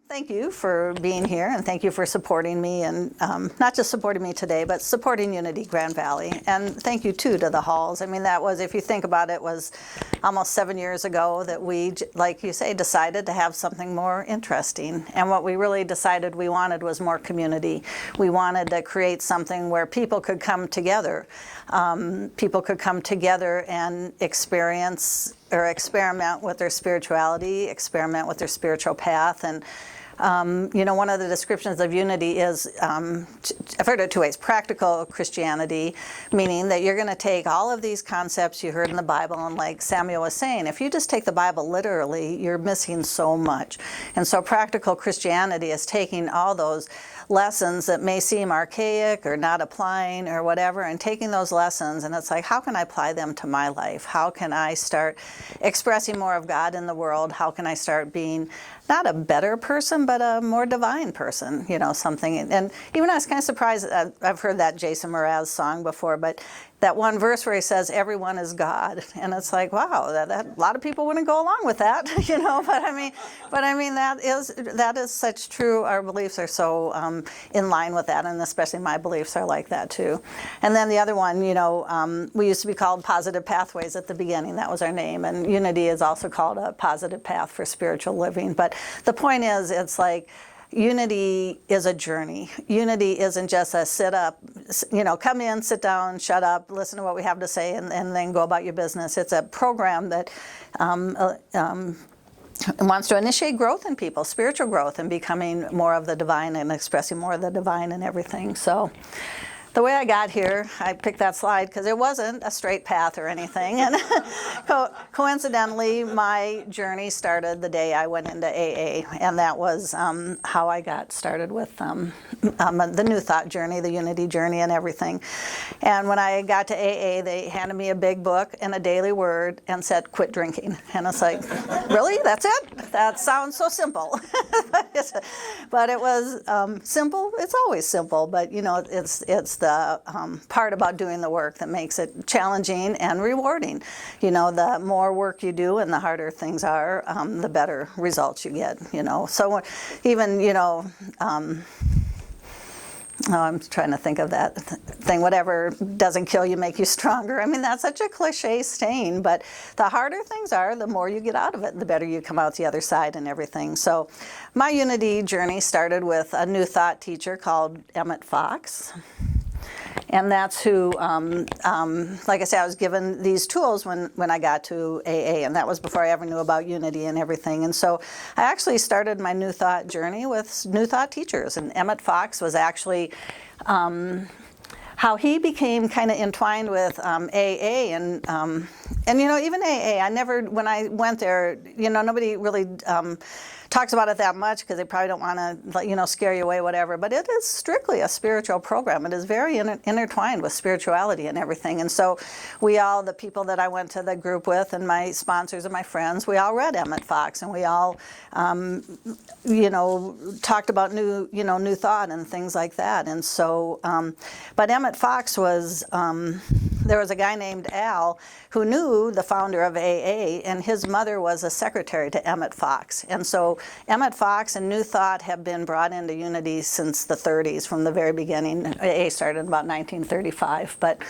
Thank you for being here, and thank you for supporting me, and not just supporting me today, but supporting Unity Grand Valley. And thank you, too, to the Halls. I mean, that was, if you think about it, was almost 7 years ago that we, like you say, decided to have something more interesting. And what we really decided we wanted was more community. We wanted to create something where people could come together. People could come together and experience or experiment with their spirituality, experiment with their spiritual path. And one of the descriptions of unity is, I've heard it two ways: practical Christianity, meaning that you're going to take all of these concepts you heard in the Bible, and like Samuel was saying, if you just take the Bible literally, you're missing so much. And so practical Christianity is taking all those lessons that may seem archaic or not applying or whatever, and taking those lessons, and it's like, how can I apply them to my life? How can I start expressing more of God in the world? How can I start being not a better person, but a more divine person, something. And even I was kind of surprised, I've heard that Jason Mraz song before, but that one verse where he says, everyone is God. And it's like, wow, that a lot of people wouldn't go along with that, but I mean, that is such true. Our beliefs are so in line with that, and especially my beliefs are like that too. And then the other one, we used to be called Positive Pathways at the beginning. That was our name. And Unity is also called a positive path for spiritual living. But the point is, it's like, unity is a journey. Unity isn't just a sit up, come in, sit down, shut up, listen to what we have to say, and then go about your business. It's a program that wants to initiate growth in people, spiritual growth, and becoming more of the divine and expressing more of the divine in everything. So the way I got here, I picked that slide because it wasn't a straight path or anything. And coincidentally, my journey started the day I went into AA, and that was how I got started with the New Thought journey, the Unity journey, and everything. And when I got to AA, they handed me a big book and a daily word and said, quit drinking. And it's like, really? That's it? That sounds so simple. But it was simple. It's always simple, but it's the part about doing the work that makes it challenging and rewarding. The more work you do and the harder things are, the better results you get. So even I'm trying to think of that thing, whatever doesn't kill you, make you stronger. I mean, that's such a cliche saying, but the harder things are, the more you get out of it, the better you come out the other side and everything. So my Unity journey started with a New Thought teacher called Emmett Fox. And that's who, like I said, I was given these tools when I got to AA, and that was before I ever knew about Unity and everything. And so I actually started my New Thought journey with New Thought teachers, and Emmett Fox was actually how he became kind of entwined with AA, and even AA, when I went there, nobody really talks about it that much because they probably don't want to, scare you away, whatever. But it is strictly a spiritual program. It is very intertwined with spirituality and everything. And so we all, the people that I went to the group with, and my sponsors and my friends, we all read Emmett Fox, and we all, talked about new thought and things like that. And so, but Emmett Fox was, there was a guy named Al who knew the founder of AA, and his mother was a secretary to Emmett Fox. And so Emmett Fox and New Thought have been brought into Unity since the 30s, from the very beginning. AA started in about 1935. But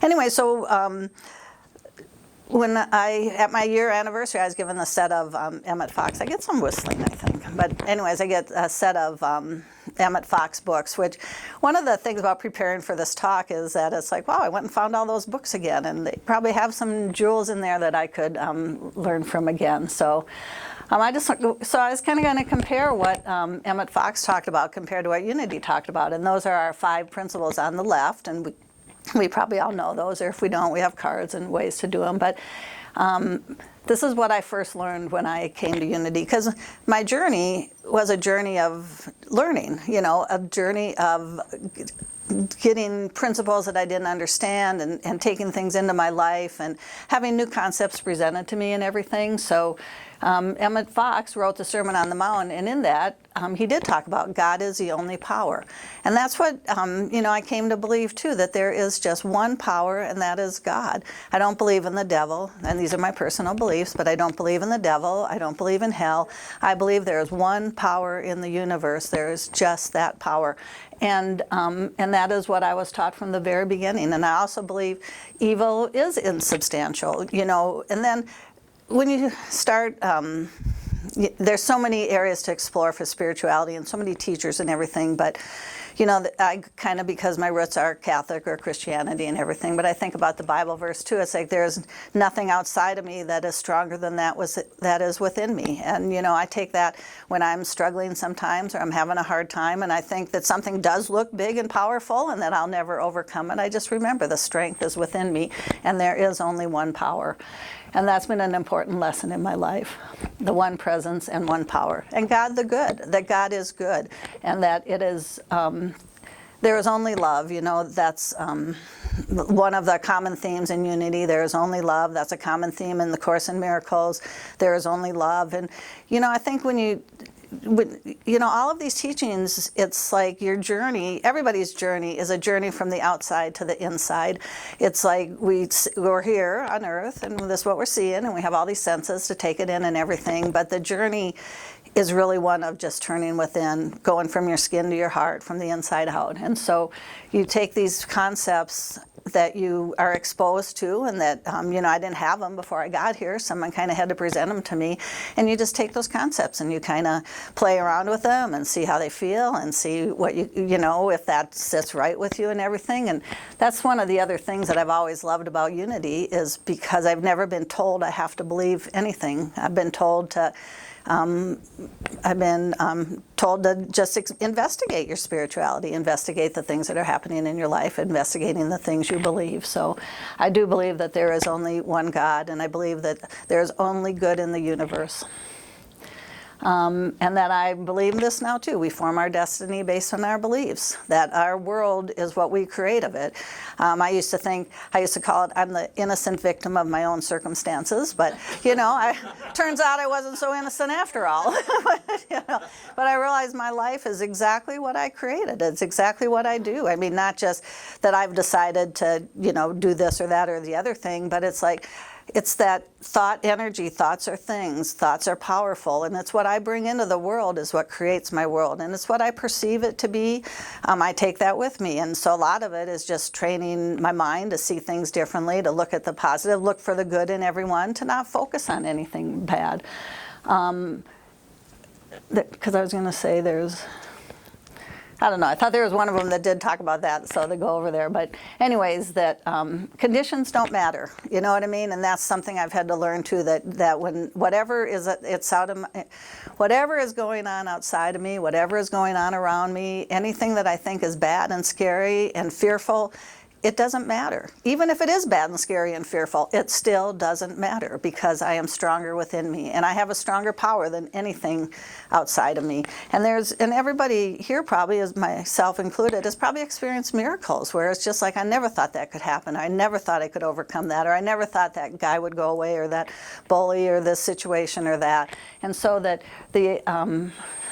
anyway, so at my year anniversary, I was given a set of Emmett Fox. I get some whistling, I think. But anyways, I get a set of Emmett Fox books, which one of the things about preparing for this talk is that it's like, wow, I went and found all those books again, and they probably have some jewels in there that I could learn from again. So I was kind of going to compare what Emmett Fox talked about compared to what Unity talked about, and those are our 5 principles on the left, and we probably all know those, or if we don't, we have cards and ways to do them. But this is what I first learned when I came to Unity, because my journey was a journey of learning, a journey of getting principles that I didn't understand, and taking things into my life and having new concepts presented to me and everything. So Emmett Fox wrote the Sermon on the Mount, and in that, he did talk about God is the only power. And that's what, I came to believe too, that there is just one power, and that is God. I don't believe in the devil, and these are my personal beliefs, but I don't believe in the devil. I don't believe in hell. I believe there is one power in the universe. There is just that power. And that is what I was taught from the very beginning. And I also believe evil is insubstantial, and then when you start, there's so many areas to explore for spirituality and so many teachers and everything, but I kind of, because my roots are Catholic or Christianity and everything, but I think about the Bible verse too. It's like there's nothing outside of me that is stronger than that is within me. And I take that when I'm struggling sometimes or I'm having a hard time, and I think that something does look big and powerful and that I'll never overcome it. I just remember the strength is within me, and there is only one power. And that's been an important lesson in my life, the one presence and one power. And God the good, that God is good, and that it is, there is only love. That's one of the common themes in unity. There is only love. That's a common theme in the Course in Miracles. There is only love. And, I think when all of these teachings, it's like your journey, everybody's journey is a journey from the outside to the inside. It's like we're here on earth, and this is what we're seeing, and we have all these senses to take it in and everything, but the journey is really one of just turning within, going from your skin to your heart, from the inside out. And so you take these concepts that you are exposed to, and that, I didn't have them before I got here. Someone kind of had to present them to me. And you just take those concepts and you kind of play around with them and see how they feel and see what if that sits right with you and everything. And that's one of the other things that I've always loved about unity, is because I've never been told I have to believe anything. I've been told to just investigate your spirituality, investigate the things that are happening in your life, investigating the things you believe. So I do believe that there is only one God, and I believe that there is only good in the universe. And that I believe this now too. We form our destiny based on our beliefs, that our world is what we create of it. I used to call it, I'm the innocent victim of my own circumstances, but turns out I wasn't so innocent after all. But I realized my life is exactly what I created. It's exactly what I do. I mean, not just that I've decided to, do this or that or the other thing, but it's like, it's that thought energy. Thoughts are things. Thoughts are powerful. And it's what I bring into the world is what creates my world. And it's what I perceive it to be. I take that with me. And so a lot of it is just training my mind to see things differently, to look at the positive, look for the good in everyone, to not focus on anything bad. Because I was going to say I don't know. I thought there was one of them that did talk about that, so they go over there. But anyways, that conditions don't matter. You know what I mean? And that's something I've had to learn too. That when whatever is going on outside of me, whatever is going on around me, anything that I think is bad and scary and fearful, it doesn't matter. Even if it is bad and scary and fearful, it still doesn't matter, because I am stronger within me, and I have a stronger power than anything outside of me. And everybody here, probably, as myself included, has probably experienced miracles where it's just like, I never thought that could happen. I never thought I could overcome that, or I never thought that guy would go away, or that bully, or this situation, or that. And so that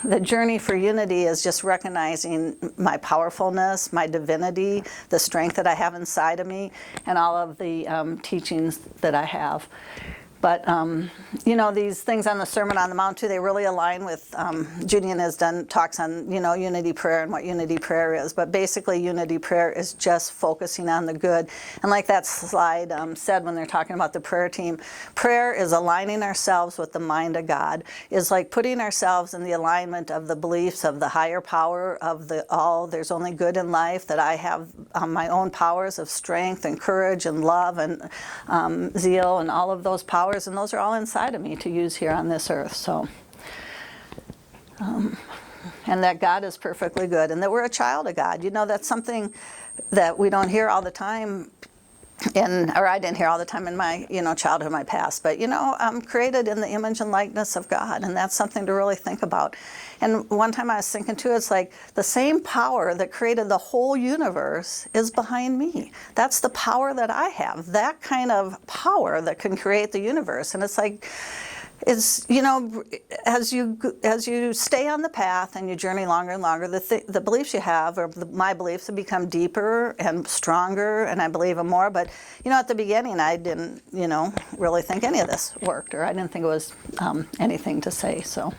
the journey for unity is just recognizing my powerfulness, my divinity, the strength that I have inside of me, and all of the teachings that I have. But, these things on the Sermon on the Mount, too, they really align with, Julian has done talks on, unity prayer and what unity prayer is. But basically, unity prayer is just focusing on the good. And like that slide said when they're talking about the prayer team, prayer is aligning ourselves with the mind of God, is like putting ourselves in the alignment of the beliefs of the higher power of the all. There's only good in life, that I have my own powers of strength and courage and love and zeal and all of those powers. And those are all inside of me to use here on this earth. So, and that God is perfectly good, and that we're a child of God. That's something that we don't hear all the time, or I didn't hear all the time in my, childhood, my past. But, I'm created in the image and likeness of God, and that's something to really think about. And one time I was thinking, too, it's like the same power that created the whole universe is behind me. That's the power that I have, that kind of power that can create the universe. And it's like, is, as you stay on the path and you journey longer and longer, the beliefs you have, or my beliefs, have become deeper and stronger, and I believe them more. But at the beginning, I didn't really think any of this worked, or I didn't think it was anything to say. So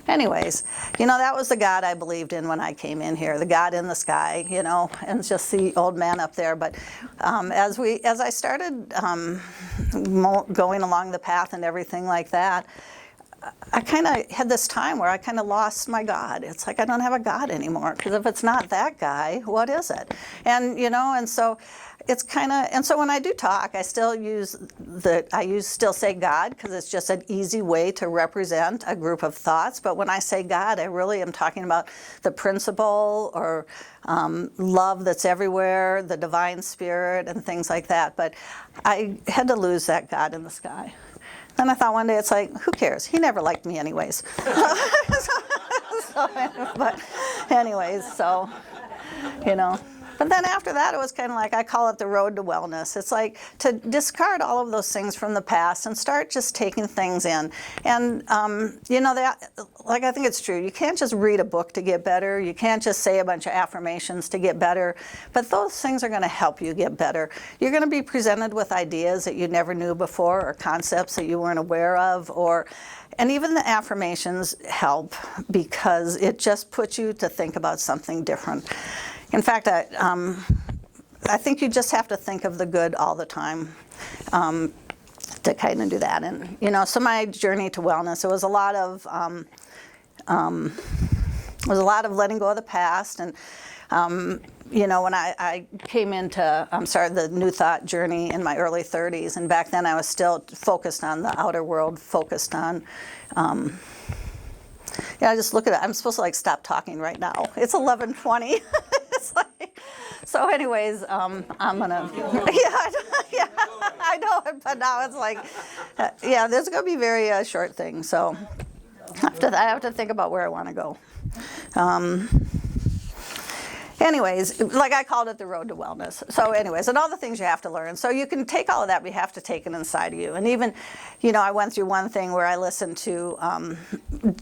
anyways, that was the God I believed in when I came in here, the God in the sky, and just the old man up there. But as I started going along the path and everything like that, I kind of had this time where I kind of lost my God. It's like I don't have a God anymore, because if it's not that guy, what is it? And and so it's kind of, and so when I do talk, I still still say God, because it's just an easy way to represent a group of thoughts. But when I say God, I really am talking about the principle, or love that's everywhere, the divine spirit, and things like that. But I had to lose that God in the sky. And I thought one day, it's like, who cares? He never liked me anyways. But anyways, so, But then after that, it was kind of like, I call it the road to wellness. It's like to discard all of those things from the past and start just taking things in. And, I think it's true. You can't just read a book to get better. You can't just say a bunch of affirmations to get better. But those things are going to help you get better. You're going to be presented with ideas that you never knew before, or concepts that you weren't aware of, and even the affirmations help, because it just puts you to think about something different. In fact, I think you just have to think of the good all the time to kind of do that. And so my journey to wellness, it was a lot of letting go of the past. And when I came into started the New Thought journey in my early 30s, and back then I was still focused on the outer world, focused on. Just look at it. I'm supposed to stop talking right now. It's 11:20. It's like, so anyways, I'm gonna. Yeah, I know it, but now it's like, this is gonna be very short thing. So after that, I have to think about where I want to go. Anyways, like I called it the road to wellness. So anyways, and all the things you have to learn. So you can take all of that, but you have to take it inside of you. And even, I went through one thing where I listened to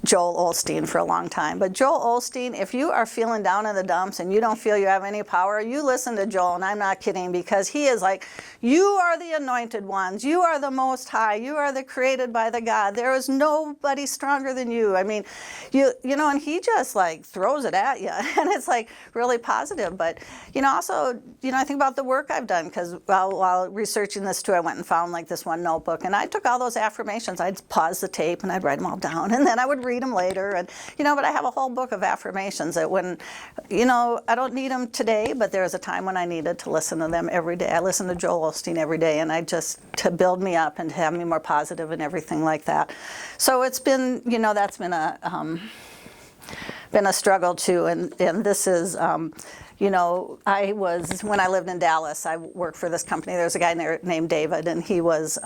Joel Osteen for a long time. But Joel Osteen, if you are feeling down in the dumps and you don't feel you have any power, you listen to Joel, and I'm not kidding, because he is like, you are the anointed ones. You are the Most High. You are the created by the God. There is nobody stronger than you. I mean, and he just throws it at you. And it's really positive. But also I think about the work I've done, because while researching this too, I went and found this one notebook, and I took all those affirmations. I'd pause the tape and I'd write them all down, and then I would read them later. And but I have a whole book of affirmations that when I don't need them today, but there was a time when I needed to listen to them every day. I listen to Joel Osteen every day, and to build me up and to have me more positive and everything like that. So it's been that's been a struggle too, and this is, when I lived in Dallas, I worked for this company. There was a guy named David, and he was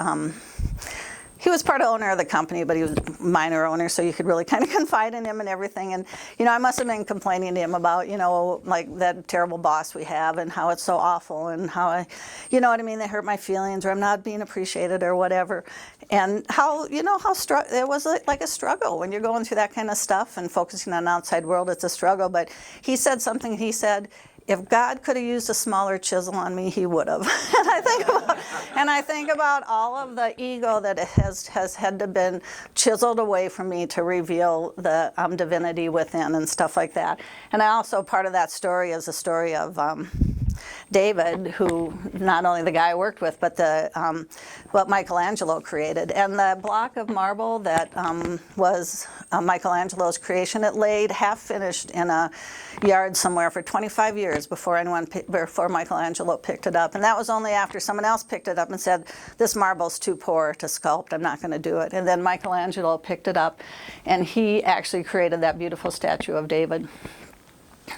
part owner of the company, but he was minor owner, so you could really kind of confide in him and everything. And, I must have been complaining to him about, that terrible boss we have, and how it's so awful, and how they hurt my feelings, or I'm not being appreciated, or whatever. And how, it was like a struggle when you're going through that kind of stuff and focusing on the outside world. It's a struggle. But he said something. He said, if God could have used a smaller chisel on me, he would have. And I think about all of the ego that has had to been chiseled away from me to reveal the divinity within and stuff like that. And I also, part of that story is a story of David, who not only the guy I worked with, but what Michelangelo created. And the block of marble that was Michelangelo's creation, it laid half finished in a yard somewhere for 25 years before Michelangelo picked it up. And that was only after someone else picked it up and said, this marble's too poor to sculpt, I'm not going to do it. And then Michelangelo picked it up, and he actually created that beautiful statue of David.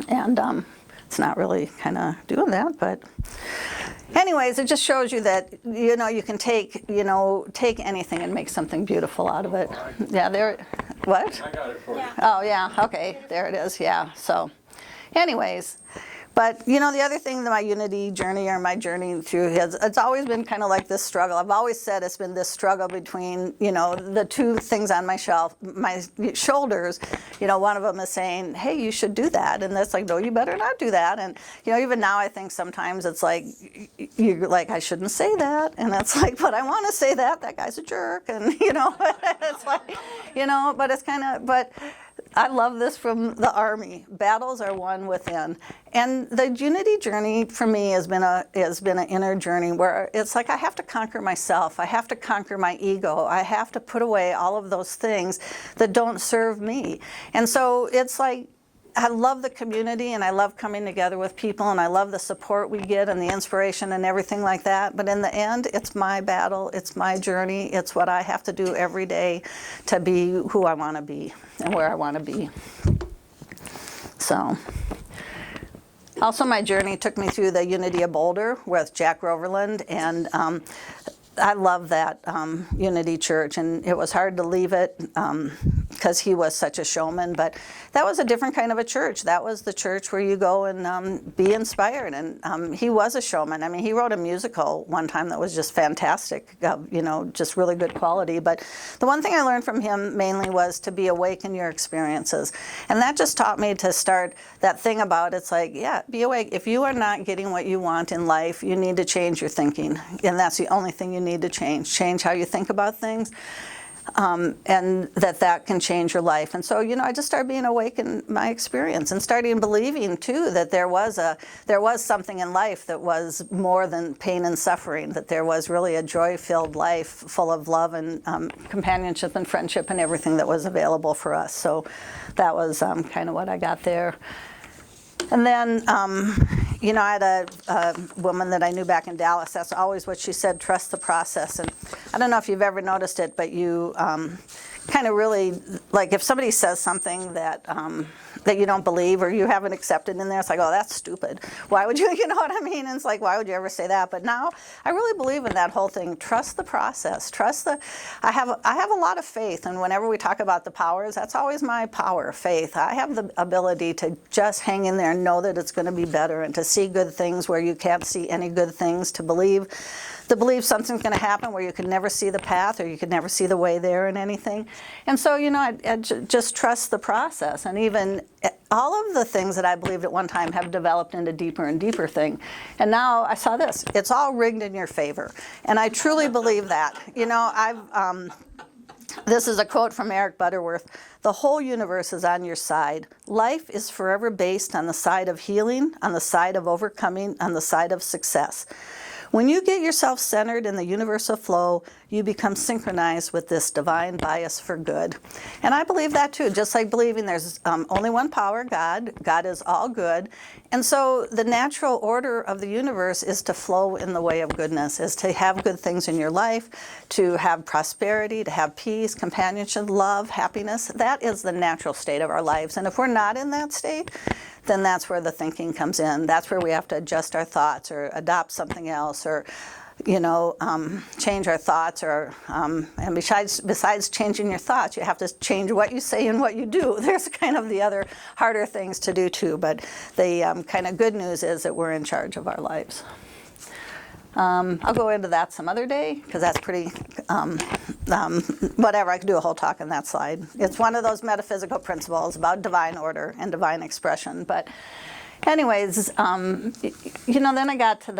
And it's not really kind of doing that, but anyways, it just shows you that you can take anything and make something beautiful out of it. Yeah, there. What? I got it for you. Oh yeah. Okay, there it is. Yeah. So, anyways, But, you know, the other thing that my unity journey or my journey through has, it's always been kind of like this struggle. I've always said it's been this struggle between, you know, the two things on my shoulders. You know, one of them is saying, hey, you should do that. And that's like, no, you better not do that. And, you know, even now I think sometimes it's like, you're like, I shouldn't say that. And it's like, but I want to say that. That guy's a jerk. And, you know, it's like, you know, but it's kind of, but I love this from the Army. Battles are won within. And the unity journey for me has been an inner journey where it's like I have to conquer myself. I have to conquer my ego. I have to put away all of those things that don't serve me. And so it's like, I love the community and I love coming together with people and I love the support we get and the inspiration and everything like that. But in the end, it's my battle, it's my journey, it's what I have to do every day to be who I want to be and where I want to be. So, also my journey took me through the Unity of Boulder with Jack Roverland, and I love that Unity Church, and it was hard to leave it because he was such a showman, but that was a different kind of a church. That was the church where you go and be inspired, and he was a showman. I mean, he wrote a musical one time that was just fantastic, you know, just really good quality, but the one thing I learned from him mainly was to be awake in your experiences, and that just taught me to start that thing about, it's like, yeah, be awake. If you are not getting what you want in life, you need to change your thinking, and that's the only thing you need to change how you think about things, and that can change your life. And so, you know, I just started being awake in my experience and starting believing too that there was something in life that was more than pain and suffering, that there was really a joy-filled life full of love and companionship and friendship and everything that was available for us. So that was kind of what I got there. And then, you know, I had a woman that I knew back in Dallas. That's always what she said, trust the process. And I don't know if you've ever noticed it, but you kind of really, like if somebody says something that that you don't believe or you haven't accepted in there, it's like, oh, that's stupid. Why would you, you know what I mean? And it's like, why would you ever say that? But now I really believe in that whole thing. Trust the process. I have a lot of faith. And whenever we talk about the powers, that's always my power, faith. I have the ability to just hang in there and know that it's going to be better and to see good things where you can't see any good things, to believe something's going to happen where you could never see the path or you could never see the way there in anything. And so, you know, I just trust the process. And even all of the things that I believed at one time have developed into deeper and deeper thing. And now I saw this. It's all rigged in your favor. And I truly believe that. You know, this is a quote from Eric Butterworth. The whole universe is on your side. Life is forever based on the side of healing, on the side of overcoming, on the side of success. When you get yourself centered in the universal flow, you become synchronized with this divine bias for good. And I believe that too, just like believing there's only one power, God. God is all good. And so the natural order of the universe is to flow in the way of goodness, is to have good things in your life, to have prosperity, to have peace, companionship, love, happiness. That is the natural state of our lives. And if we're not in that state, then that's where the thinking comes in. That's where we have to adjust our thoughts or adopt something else or, you know, change our thoughts or, and besides changing your thoughts, you have to change what you say and what you do. There's kind of the other harder things to do too, but the kind of good news is that we're in charge of our lives. I'll go into that some other day because that's pretty, whatever, I could do a whole talk on that slide. It's one of those metaphysical principles about divine order and divine expression. But anyways, you know, then I got to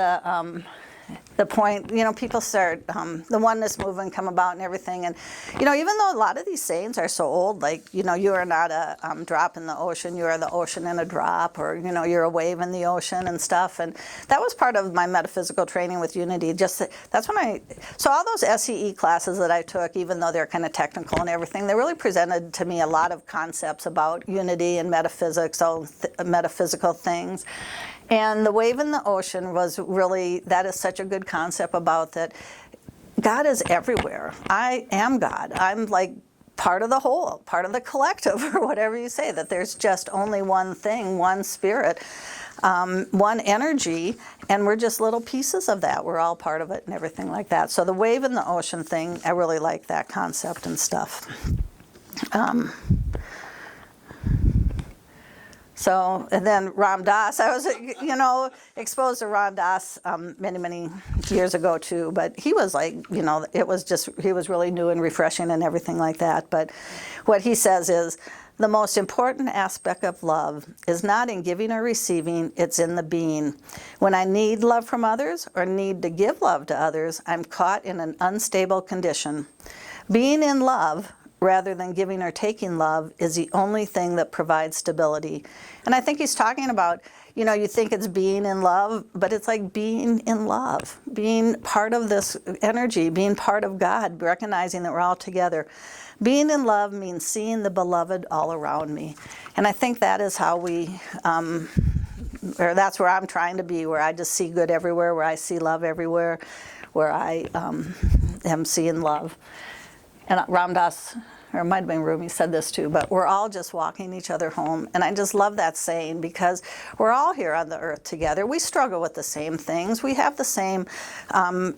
the point, you know, people start, the oneness movement come about and everything. And, you know, even though a lot of these sayings are so old, like, you know, you are not a drop in the ocean, you are the ocean in a drop, or, you know, you're a wave in the ocean and stuff. And that was part of my metaphysical training with Unity. That's when so all those SEE classes that I took, even though they're kind of technical and everything, they really presented to me a lot of concepts about unity and metaphysics, all metaphysical things. And the wave in the ocean was really, that is such a good concept about that God is everywhere. I am God. I'm like part of the whole, part of the collective, or whatever you say, that there's just only one thing, one spirit, one energy, and we're just little pieces of that. We're all part of it and everything like that. So the wave in the ocean thing, I really like that concept and stuff. So, and then Ram Dass, I was, exposed to Ram Dass many, many years ago too, but he was like, it was just, he was really new and refreshing and everything like that. But what he says is, the most important aspect of love is not in giving or receiving, it's in the being. When I need love from others or need to give love to others, I'm caught in an unstable condition. Being in love rather than giving or taking love is the only thing that provides stability. And I think he's talking about, you think it's being in love, but it's like being in love, being part of this energy, being part of God, recognizing that we're all together. Being in love means seeing the beloved all around me. And I think that is how or that's where I'm trying to be, where I just see good everywhere, where I see love everywhere, where I am seeing love. And Ram Dass, or it might have been Rumi, said this too, but we're all just walking each other home. And I just love that saying, because we're all here on the earth together. We struggle with the same things. We have the same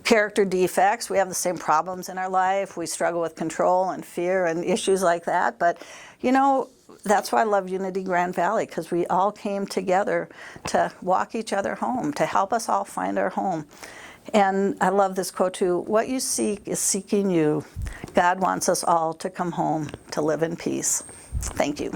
character defects. We have the same problems in our life. We struggle with control and fear and issues like that. But, that's why I love Unity Grand Valley, because we all came together to walk each other home, to help us all find our home. And I love this quote too, what you seek is seeking you. God wants us all to come home to live in peace. Thank you.